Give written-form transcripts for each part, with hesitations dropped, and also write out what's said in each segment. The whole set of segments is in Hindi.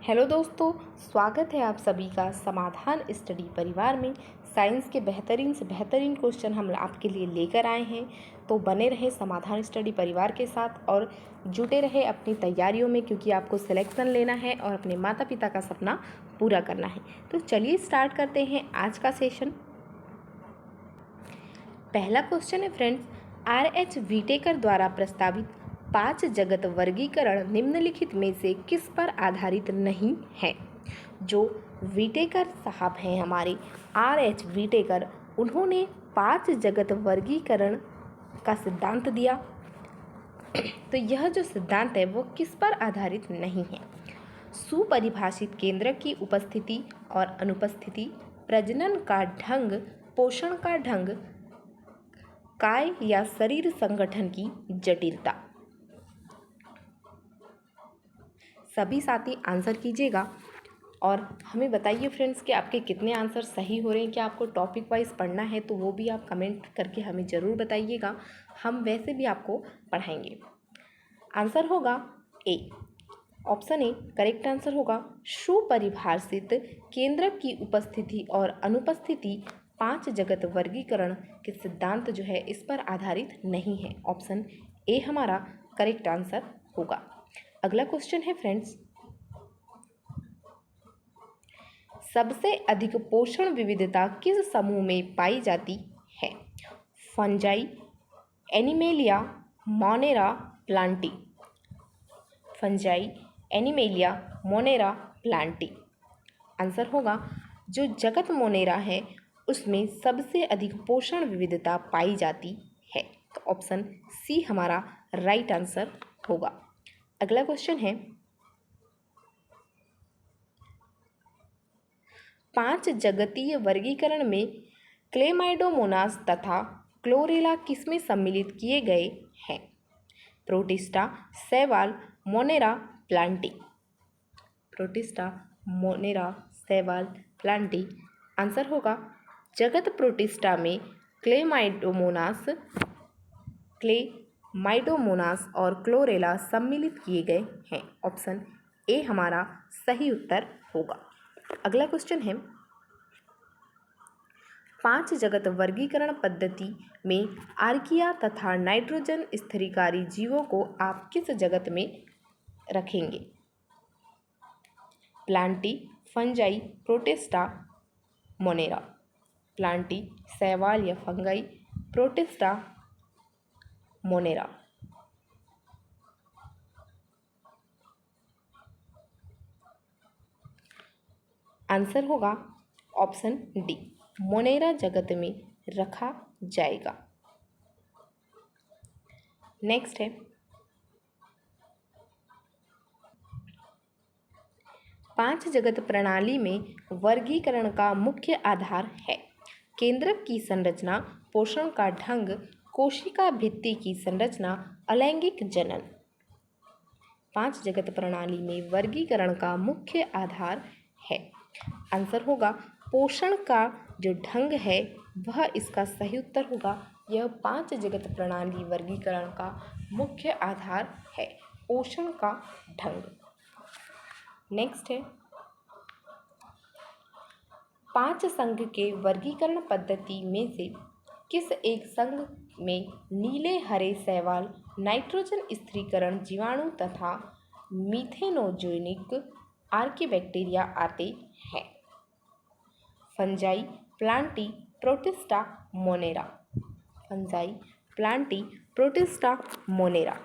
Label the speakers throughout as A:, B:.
A: हेलो दोस्तों, स्वागत है आप सभी का समाधान स्टडी परिवार में। साइंस के बेहतरीन से बेहतरीन क्वेश्चन हम आपके लिए लेकर आए हैं, तो बने रहे समाधान स्टडी परिवार के साथ और जुटे रहे अपनी तैयारियों में, क्योंकि आपको सिलेक्शन लेना है और अपने माता पिता का सपना पूरा करना है। तो चलिए स्टार्ट करते हैं आज का सेशन। पहला क्वेश्चन है फ्रेंड्स, R.H. व्हिटेकर द्वारा प्रस्तावित 5 जगत वर्गीकरण निम्नलिखित में से किस पर आधारित नहीं है। जो व्हिटेकर साहब हैं हमारे R.H. व्हिटेकर, उन्होंने 5 जगत वर्गीकरण का सिद्धांत दिया। तो यह जो सिद्धांत है वो किस पर आधारित नहीं है। सुपरिभाषित केंद्र की उपस्थिति और अनुपस्थिति, प्रजनन का ढंग, पोषण का ढंग, काय या शरीर संगठन की जटिलता। सभी साथी आंसर कीजिएगा और हमें बताइए फ्रेंड्स कि आपके कितने आंसर सही हो रहे हैं। क्या आपको टॉपिक वाइज पढ़ना है तो वो भी आप कमेंट करके हमें ज़रूर बताइएगा, हम वैसे भी आपको पढ़ाएंगे। आंसर होगा ए, ऑप्शन ए करेक्ट आंसर होगा। सुपरिभाषित केंद्र की उपस्थिति और अनुपस्थिति 5 जगत वर्गीकरण के सिद्धांत जो है इस पर आधारित नहीं है। ऑप्शन ए हमारा करेक्ट आंसर होगा। अगला क्वेश्चन है फ्रेंड्स, सबसे अधिक पोषण विविधता किस समूह में पाई जाती है। Fungi, animalia, Monera, Plantae. Fungi, animalia, Monera, Plantae. Answer होगा जो जगत मोनेरा है उसमें सबसे अधिक पोषण विविधता पाई जाती है। तो ऑप्शन सी हमारा राइट आंसर होगा। अगला क्वेश्चन है, 5 जगतीय वर्गीकरण में क्लेमाइडोमोनास तथा क्लोरेला किसमें सम्मिलित किए गए हैं। प्रोटिस्टा, शैवाल, मोनेरा, प्लांटी। प्रोटिस्टा, मोनेरा, शैवाल, प्लांटी। आंसर होगा जगत प्रोटिस्टा में क्लेमाइडोमोनास और क्लोरेला सम्मिलित किए गए हैं। ऑप्शन ए हमारा सही उत्तर होगा। अगला क्वेश्चन है, 5 जगत वर्गीकरण पद्धति में आर्किया तथा नाइट्रोजन स्थिरीकारी जीवों को आप किस जगत में रखेंगे। Plantae, fungi, protista, Monera. Plantae, शैवाल या फंगाई, प्रोटिस्टा, मोनेरा। आंसर होगा ऑप्शन डी, मोनेरा जगत में रखा जाएगा। नेक्स्ट है, 5 जगत प्रणाली में वर्गीकरण का मुख्य आधार है। केंद्रक की संरचना, पोषण का ढंग, कोशिका भित्ति की संरचना, अलैंगिक जनन। 5 जगत प्रणाली में वर्गीकरण का मुख्य आधार है। आंसर होगा पोषण का जो ढंग है वह इसका सही उत्तर होगा। यह 5 जगत प्रणाली वर्गीकरण का मुख्य आधार है, पोषण का ढंग। नेक्स्ट है, 5 संघ के वर्गीकरण पद्धति में से किस एक संघ में नीले हरे शैवाल, नाइट्रोजन स्थिरीकरण जीवाणु तथा मीथेनोजेनिक आर्किबैक्टीरिया आते हैं। Fungi, Plantae, protista, Monera. Fungi, Plantae, protista, Monera.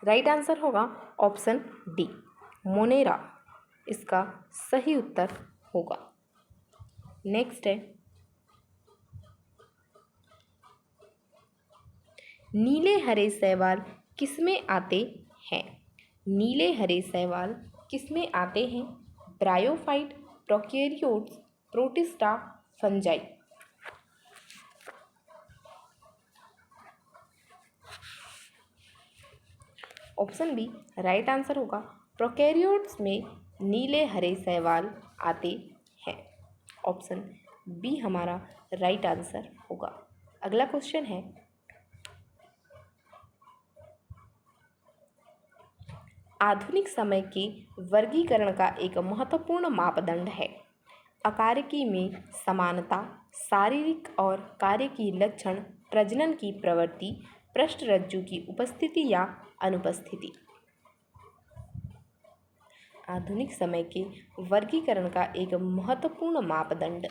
A: Right answer होगा ऑप्शन डी, मोनेरा इसका सही उत्तर होगा। नेक्स्ट है, नीले हरे शैवाल किसमें आते हैं। नीले हरे शैवाल किसमें आते हैं। Bryophyte, prokaryotes, protista, fungi. Option B right answer होगा, प्रोकैरियोट्स में नीले हरे शैवाल आते हैं। ऑप्शन बी हमारा राइट आंसर होगा। अगला क्वेश्चन है, आधुनिक समय के वर्गीकरण का एक महत्वपूर्ण मापदंड है। अकारकी में समानता, शारीरिक और कार्य की लक्षण, प्रजनन की प्रवृत्ति, पृष्ठरज्जु की उपस्थिति या अनुपस्थिति। आधुनिक समय के वर्गीकरण का एक महत्वपूर्ण मापदंड,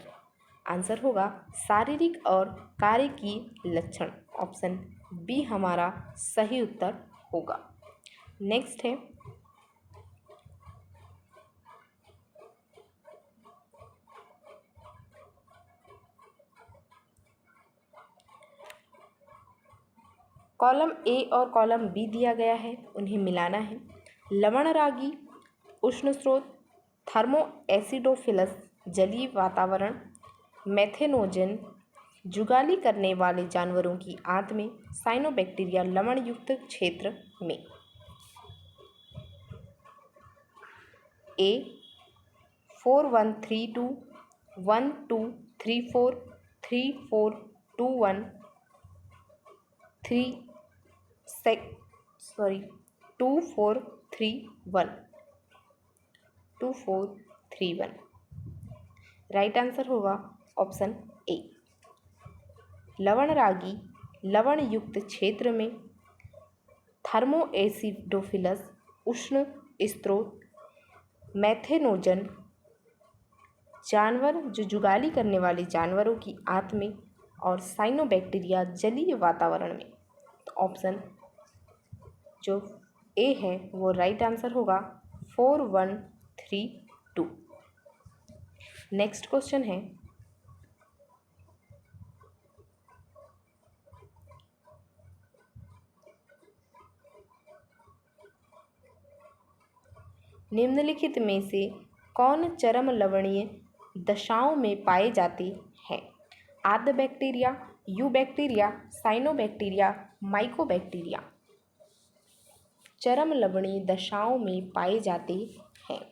A: आंसर होगा शारीरिक और कार्य की लक्षण। ऑप्शन बी हमारा सही उत्तर होगा। नेक्स्ट है, कॉलम ए और कॉलम बी दिया गया है, उन्हें मिलाना है। लवणरागी उष्ण स्रोत, थर्मो एसिडोफिलस जलीय वातावरण, मेथेनोजन जुगाली करने वाले जानवरों की आंत में, साइनोबैक्टीरिया लवण युक्त क्षेत्र में। ए 4132 1234 3421 2431 राइट आंसर होगा ऑप्शन ए। लवणरागी लवण युक्त क्षेत्र में, थर्मो एसिडोफिलस उष्ण स्रोत, मेथेनोजन जानवर जो जुगाली करने वाले जानवरों की आंत में, और साइनोबैक्टीरिया जलीय वातावरण में। तो ऑप्शन जो ए है वो राइट आंसर होगा 4132। नेक्स्ट क्वेश्चन है, निम्नलिखित में से कौन चरम लवणीय दशाओं में पाए जाते हैं? आद्य bacteria, you bacteria, cyanobacteria, mycobacteria. चरम लवणीय दशाओं में पाए जाते हैं।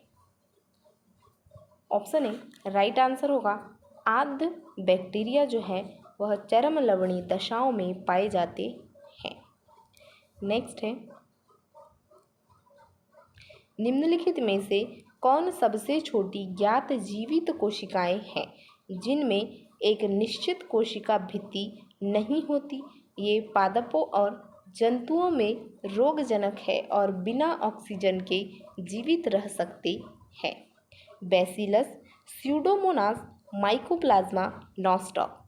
A: ऑप्शन ए राइट आंसर होगा आद्य बैक्टीरिया जो है वह चरम लवणीय दशाओं में पाए जाते हैं। नेक्स्ट है, निम्नलिखित में से कौन सबसे छोटी ज्ञात जीवित कोशिकाएं हैं जिनमें एक निश्चित कोशिका भित्ति नहीं होती? ये पादपों और जंतुओं में रोगजनक है और बिना ऑक्सीजन के जीवित रह सकते हैं। Bacillus, Pseudomonas, mycoplasma, nostoc.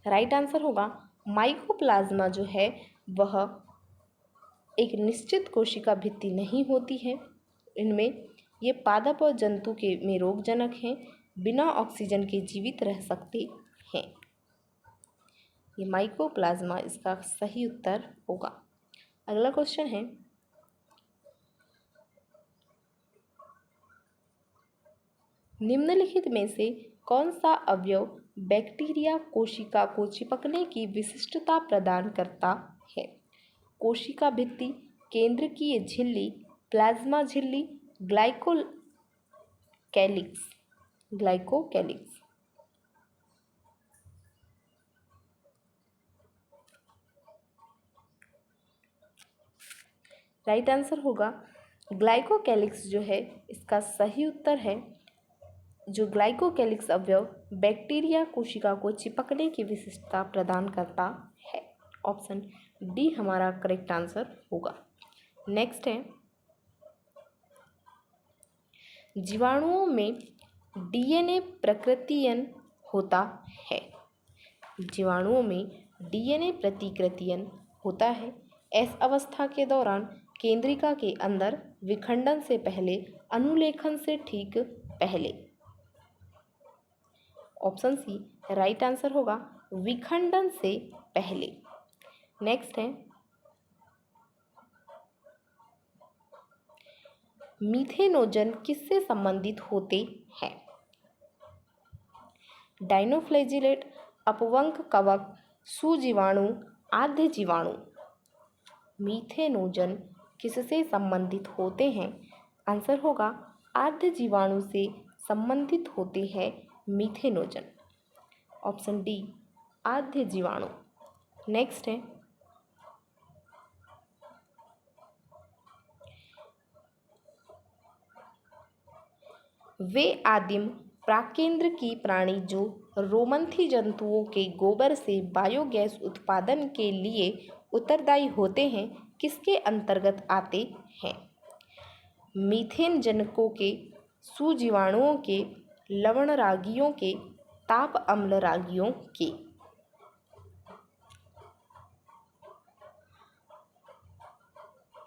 A: Right answer होगा माइकोप्लाज्मा जो है वह एक निश्चित कोशिका भित्ति नहीं होती है। इनमें ये पादप और जंतु के में रोगजनक हैं, बिना ऑक्सीजन के जीवित रह सकते हैं। ये माइकोप्लाज्मा इसका सही उत्तर होगा। अगला क्वेश्चन है, निम्नलिखित में से कौन सा अवयव बैक्टीरिया कोशिका को चिपकने की विशिष्टता प्रदान करता है? कोशिका भित्ति, केंद्रकीय झिल्ली, प्लाज्मा झिल्ली, ग्लाइकोकैलिक्स। राइट आंसर होगा ग्लाइकोकैलिक्स जो है इसका सही उत्तर है। जो ग्लाइकोकैलिक्स अवयव बैक्टीरिया कोशिका को चिपकने की विशिष्टता प्रदान करता है। ऑप्शन डी हमारा करेक्ट आंसर होगा। नेक्स्ट है, जीवाणुओं में डीएनए प्रतिकृतियन होता है। जीवाणुओं में डीएनए प्रतिकृतियन होता है। एस अवस्था के दौरान केंद्रिका के अंदर, विखंडन से पहले, अनुलेखन से ठीक पहले। ऑप्शन सी राइट आंसर होगा विखंडन से पहले। नेक्स्ट है, मीथेनोजन किससे संबंधित होते हैं? डाइनोफ्लैजिलेट, अपवंक कवक, सुजीवाणु, आद्य जीवाणु। मीथेनोजन किससे संबंधित होते हैं? आंसर होगा आद्य जीवाणु से संबंधित होते हैं मीथेनोजन। ऑप्शन डी आद्य जीवाणु। नेक्स्ट है वे आदिम प्राकेंद्र की प्राणी जो रोमंथी जंतुओं के गोबर से बायोगैस उत्पादन के लिए उत्तरदायी होते हैं किसके अंतर्गत आते हैं? मीथेन जनकों के, सुजीवाणुओं के, लवण रागियों के, ताप अम्ल रागियों के।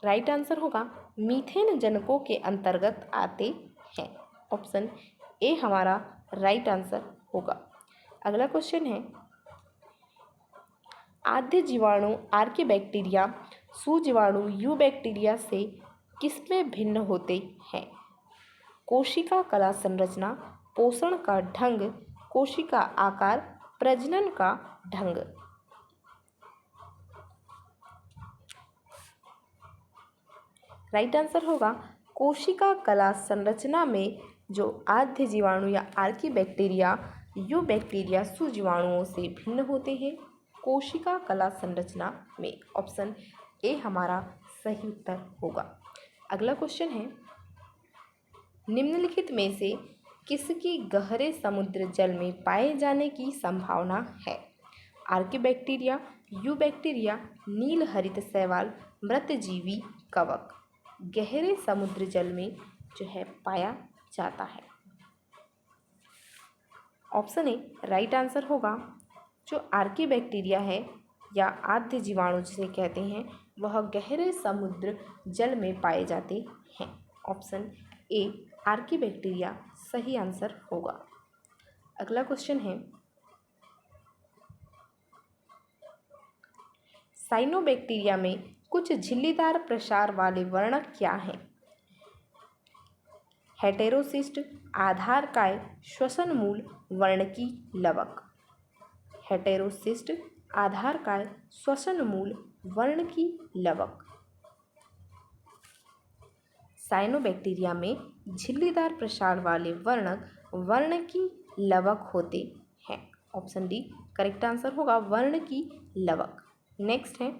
A: राइट आंसर होगा मीथेन जनकों के अंतर्गत आते हैं। ऑप्शन ए हमारा राइट आंसर होगा। अगला क्वेश्चन है आद्य जीवाणु आर्किबैक्टीरिया सुजीवाणु यूबैक्टीरिया से किसमें भिन्न होते हैं? कोशिका कला संरचना, पोषण का ढंग, कोशिका आकार, प्रजनन का ढंग। राइट आंसर होगा कोशिका कला संरचना में जो आद्य जीवाणु या आर्किबैक्टीरिया यूबैक्टीरिया सुजीवाणुओं से भिन्न होते हैं कोशिका कला संरचना में। ऑप्शन ए हमारा सही उत्तर होगा। अगला क्वेश्चन है निम्नलिखित में से किसकी गहरे समुद्र जल में पाए जाने की संभावना है? आर्किबैक्टीरिया, यूबैक्टीरिया, नील हरित शैवाल, मृतजीवी कवक। गहरे समुद्र जल में जो है पाया जाता है। ऑप्शन ए राइट आंसर होगा जो आर्किबैक्टीरिया है या आद्य जीवाणु जिसे कहते हैं वह गहरे समुद्र जल में पाए जाते हैं। ऑप्शन ए आर्किबैक्टीरिया सही आंसर होगा। अगला क्वेश्चन है साइनोबैक्टीरिया में कुछ झिल्लीदार प्रसार वाले वर्णक क्या हैं? हेटेरोसिस्ट, आधारकाय, श्वसन मूल, वर्णकी लवक। हेटेरोसिस्ट, आधारकाय, श्वसन मूल, वर्णकी लवक। साइनोबैक्टीरिया में झिल्लीदार प्रसार वाले वर्णक वर्णकी लवक होते हैं। ऑप्शन डी करेक्ट आंसर होगा वर्णकी लवक। नेक्स्ट है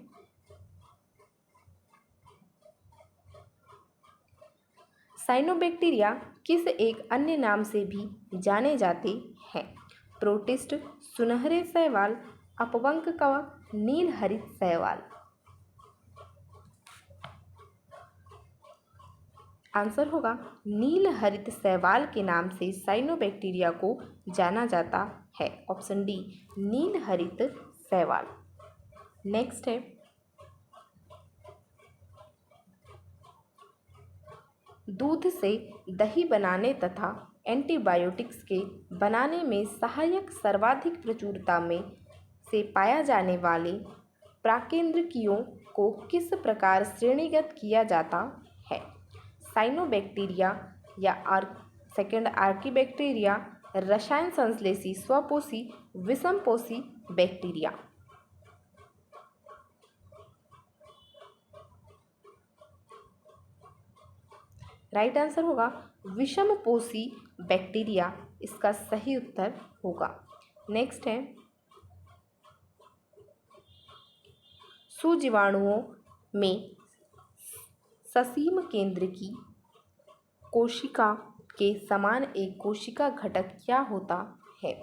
A: साइनोबैक्टीरिया किस एक अन्य नाम से भी जाने जाते हैं? प्रोटिस्ट, सुनहरे शैवाल, अपवंक कवक, नील हरित शैवाल। आंसर होगा नील हरित शैवाल के नाम से साइनोबैक्टीरिया को जाना जाता है। ऑप्शन डी नील हरित शैवाल। नेक्स्ट है दूध से दही बनाने तथा एंटीबायोटिक्स के बनाने में सहायक सर्वाधिक प्रचुरता में से पाया जाने वाले प्राकेंद्रकीयों को किस प्रकार श्रेणीगत किया जाता है? साइनोबैक्टीरिया या आर्किबैक्टीरिया, रसायन संश्लेषी, स्वपोषी, विषमपोषी बैक्टीरिया। राइट आंसर होगा विषमपोषी बैक्टीरिया इसका सही उत्तर होगा। नेक्स्ट है सुजीवाणुओं में ससीम केंद्र की कोशिका के समान एक कोशिका घटक क्या होता है?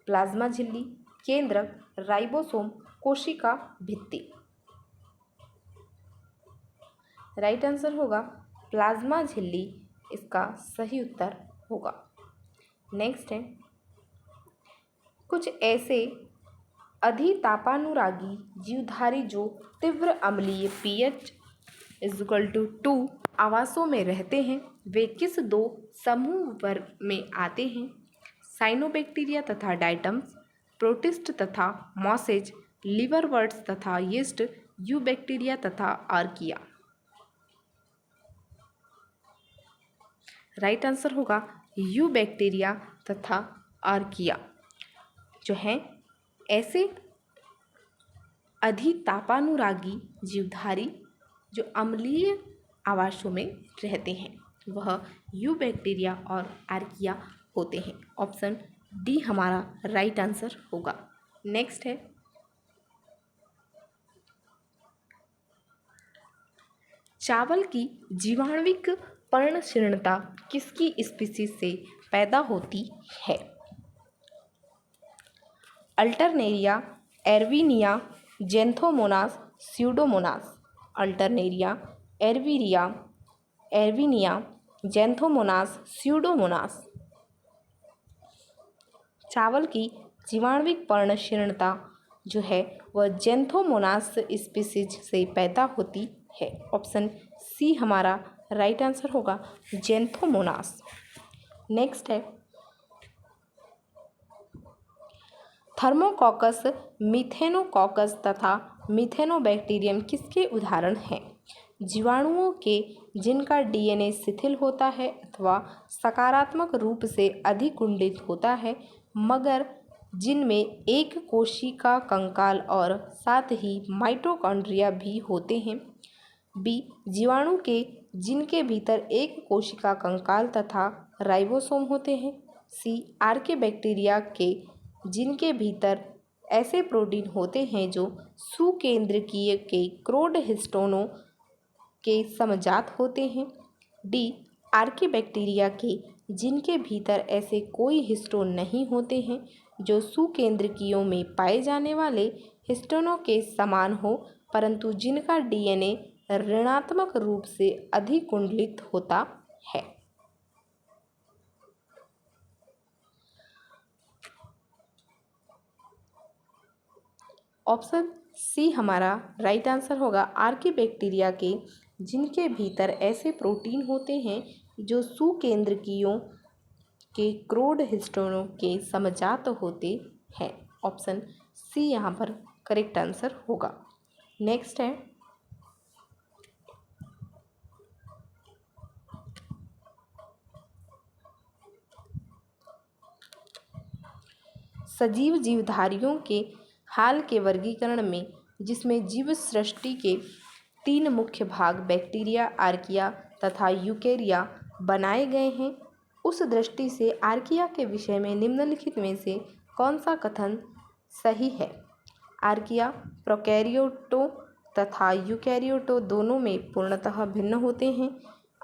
A: प्लाज्मा झिल्ली, केंद्रक, राइबोसोम, कोशिका भित्ति। राइट आंसर होगा प्लाज्मा झिल्ली इसका सही उत्तर होगा। नेक्स्ट है कुछ ऐसे अधितापानुरागी जीवधारी जो तीव्र अम्लीय pH = 2 आवासों में रहते हैं वे किस दो समूह वर्ग में आते हैं? साइनोबैक्टीरिया तथा डाइटम्स, प्रोटिस्ट तथा मॉसेज, लिवरवर्ट्स तथा यीस्ट, यूबैक्टीरिया तथा आर्किया। राइट आंसर होगा यूबैक्टीरिया तथा आर्किया जो हैं ऐसे अधितापानुरागी जीवधारी जो अम्लीय आवासों में रहते हैं वह यूबैक्टीरिया और आर्किया होते हैं। ऑप्शन डी हमारा राइट आंसर होगा। नेक्स्ट है चावल की जीवाणुविक पर्णशीर्णता किसकी स्पीशीज से पैदा होती है? Alternaria, Erwinia, Xanthomonas, Pseudomonas. Alternaria, Erwinia, Xanthomonas, Pseudomonas. चावल की जीवाणुविक पर्णशीर्णता जो है वह जेंथोमोनास स्पीसीज से पैदा होती है। ऑप्शन सी हमारा राइट आंसर होगा, जेंथोमोनास। नेक्स्ट है थर्मोकॉकस, मिथेनोकॉकस तथा मिथेनोबैक्टीरियम किसके उदाहरण हैं? जीवाणुओं के जिनका डीएनए शिथिल होता है अथवा सकारात्मक रूप से अधिकुंडित होता है, मगर जिनमें एक कोशिका कंकाल और साथ ही माइटोकॉन्ड्रिया भी होते हैं। बी, जीवाणु के जिनके भीतर एक कोशिका कंकाल तथा राइबोसोम होते हैं। सी, आर्के के जिनके भीतर ऐसे प्रोटीन होते हैं जो सुकेंद्रकीय के क्रोड हिस्टोनों के समजात होते हैं। डी, आर्किबैक्टीरिया के जिनके भीतर ऐसे कोई हिस्टोन नहीं होते हैं जो सुकेंद्रकीयों में पाए जाने वाले हिस्टोनों के समान हो, परंतु जिनका डीएनए ऋणात्मक रूप से अधिकुंडलित होता है। ऑप्शन सी हमारा राइट आंसर होगा, आर्किबैक्टीरिया के जिनके भीतर ऐसे प्रोटीन होते हैं जो सुकेंद्रकीयों के क्रोड हिस्टोनों के समजात होते हैं। ऑप्शन सी यहाँ पर करेक्ट आंसर होगा। नेक्स्ट है सजीव जीवधारियों के हाल के वर्गीकरण में, जिसमें जीव सृष्टि के 3 मुख्य भाग बैक्टीरिया, आर्किया तथा यूकेरिया बनाए गए हैं, उस दृष्टि से आर्किया के विषय में निम्नलिखित में से कौन सा कथन सही है? आर्किया प्रोकैरियोटों तथा यूकैरियोटों दोनों में पूर्णतः भिन्न होते हैं।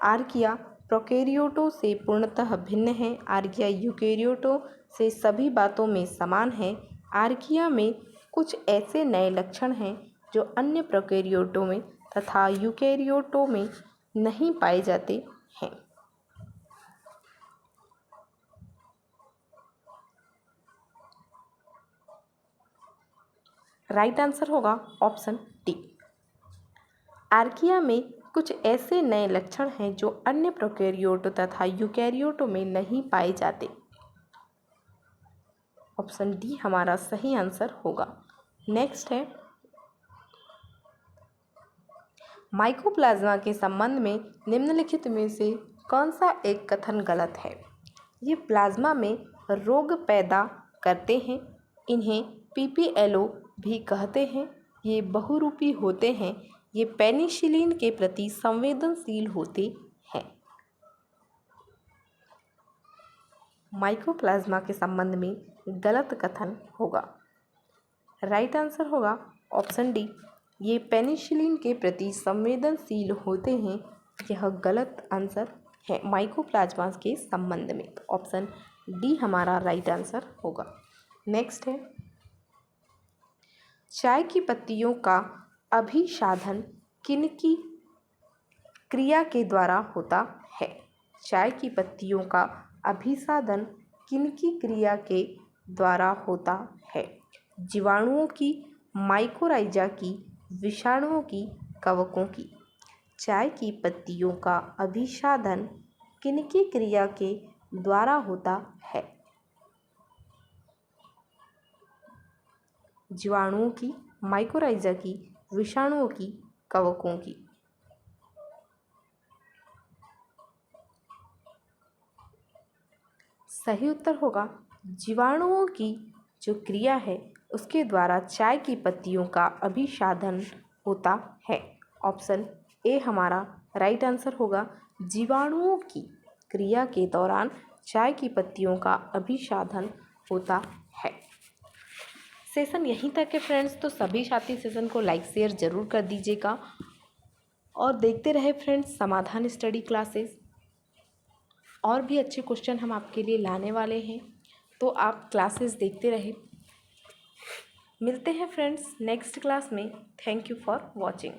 A: आर्किया प्रोकैरियोटों से पूर्णतः भिन्न है। आर्किया यूकैरियोटों से सभी बातों में समान है। आर्किया में कुछ ऐसे नए लक्षण हैं जो अन्य प्रोकैरियोटों में तथा यूकैरियोटों में नहीं पाए जाते हैं। राइट आंसर होगा ऑप्शन डी। आर्किया में कुछ ऐसे नए लक्षण हैं जो अन्य प्रोकैरियोटों तथा यूकैरियोटों में नहीं पाए जाते। ऑप्शन डी हमारा सही आंसर होगा। नेक्स्ट है माइकोप्लाज्मा के संबंध में निम्नलिखित में से कौन सा एक कथन गलत है? ये प्लाज्मा में रोग पैदा करते हैं। इन्हें पीपीएलओ भी कहते हैं। ये बहुरूपी होते हैं। ये पेनिसिलिन के प्रति संवेदनशील होते हैं। माइकोप्लाज्मा के संबंध में गलत कथन होगा। राइट आंसर होगा ऑप्शन डी, ये पेनिसिलिन के प्रति संवेदनशील होते हैं। यह गलत आंसर है माइकोप्लाज्मा के संबंध में। ऑप्शन डी हमारा राइट आंसर होगा। नेक्स्ट है चाय की पत्तियों का अभिसाधन किनकी क्रिया के द्वारा होता है? चाय की पत्तियों का अभिसाधन किनकी क्रिया के द्वारा होता है? जीवाणुओं की, माइकोराइजा की, विषाणुओं की, कवकों की। चाय की पत्तियों का अभिसाधन किनकी क्रिया के द्वारा होता है? जीवाणुओं की, माइकोराइजा की, विषाणुओं की, कवकों की। सही उत्तर होगा जीवाणुओं की जो क्रिया है उसके द्वारा चाय की पत्तियों का अभिसाधन होता है। ऑप्शन ए हमारा राइट आंसर होगा, जीवाणुओं की क्रिया के दौरान चाय की पत्तियों का अभिसाधन होता है। सेशन यहीं तक है फ्रेंड्स, तो सभी साथी सेशन को लाइक शेयर ज़रूर कर दीजिएगा और देखते रहे फ्रेंड्स समाधान स्टडी क्लासेस। और भी अच्छे क्वेश्चन हम आपके लिए लाने वाले हैं, तो आप क्लासेस देखते रहे। मिलते हैं फ्रेंड्स नेक्स्ट क्लास में। Thank you for watching.